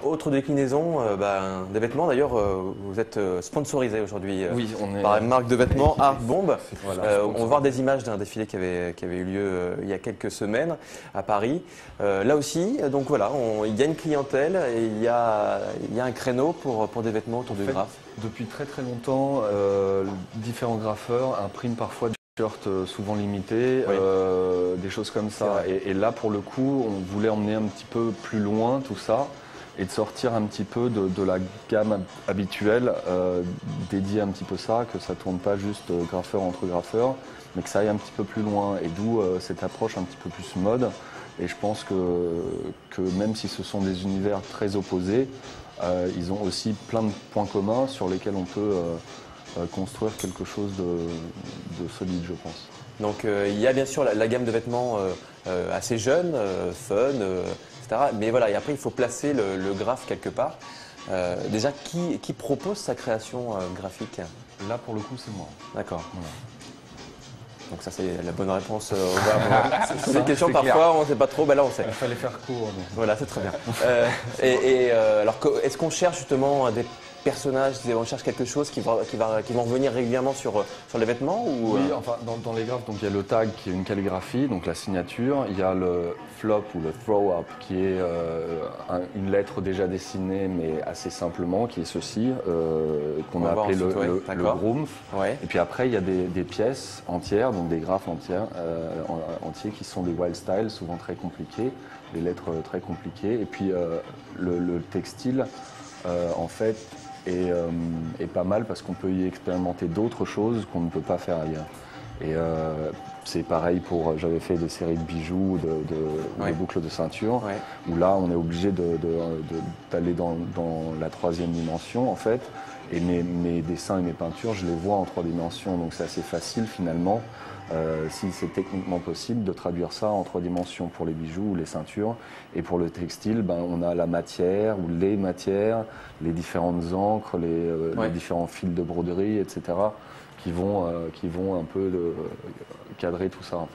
autre déclinaison des vêtements. D'ailleurs, vous êtes sponsorisé aujourd'hui Oui, on est par une marque de vêtements, Art Bomb. Voilà, on va voir des images d'un défilé qui avait eu lieu il y a quelques semaines à Paris. Là aussi, donc voilà, il y a une clientèle et il y a un créneau pour des vêtements autour du graphe. Depuis très très longtemps, différents graffeurs impriment parfois des t-shirts souvent limités, Oui. des choses comme ça. Et là, pour le coup, on voulait emmener un petit peu plus loin tout ça et de sortir un petit peu de la gamme habituelle, dédiée un petit peu ça, que ça tourne pas juste graffeur entre graffeurs, mais que ça aille un petit peu plus loin. Et d'où cette approche un petit peu plus mode. Et je pense que même si ce sont des univers très opposés, ils ont aussi plein de points communs sur lesquels on peut construire quelque chose de solide, je pense. Donc il y a bien sûr la gamme de vêtements assez jeune, fun, etc. Mais voilà, et après il faut placer le graphe quelque part. Déjà, qui propose sa création graphique? Là, pour le coup, c'est moi. D'accord. Voilà. Donc ça c'est la bonne réponse. C'est des questions parfois, on ne sait pas trop, là on sait. Il fallait faire court. Mais... Voilà, c'est très bien. Alors, est-ce qu'on cherche justement des personnages, on cherche quelque chose qui vont revenir régulièrement sur les vêtements ou... Oui, enfin dans les graphes, donc il y a le tag qui est une calligraphie, donc la signature. Il y a le flop ou le throw-up qui est une lettre déjà dessinée mais assez simplement, qui est ceci, qu'on a appelé le groomf. Ouais. Et puis après il y a des pièces entières, donc des graphes entiers qui sont des wild styles, souvent très compliqués, des lettres très compliquées. Et puis le textile, en fait, est pas mal parce qu'on peut y expérimenter d'autres choses qu'on ne peut pas faire ailleurs. Et c'est pareil pour, j'avais fait des séries de bijoux, de boucles de ceinture, où là on est obligé d'aller dans la troisième dimension en fait. Et mes dessins et mes peintures, je les vois en 3 dimensions, donc c'est assez facile finalement, si c'est techniquement possible, de traduire ça en 3 dimensions pour les bijoux ou les ceintures. Et pour le textile, on a la matière ou les matières, les différentes encres, les différents fils de broderie, etc., qui vont un peu cadrer tout ça.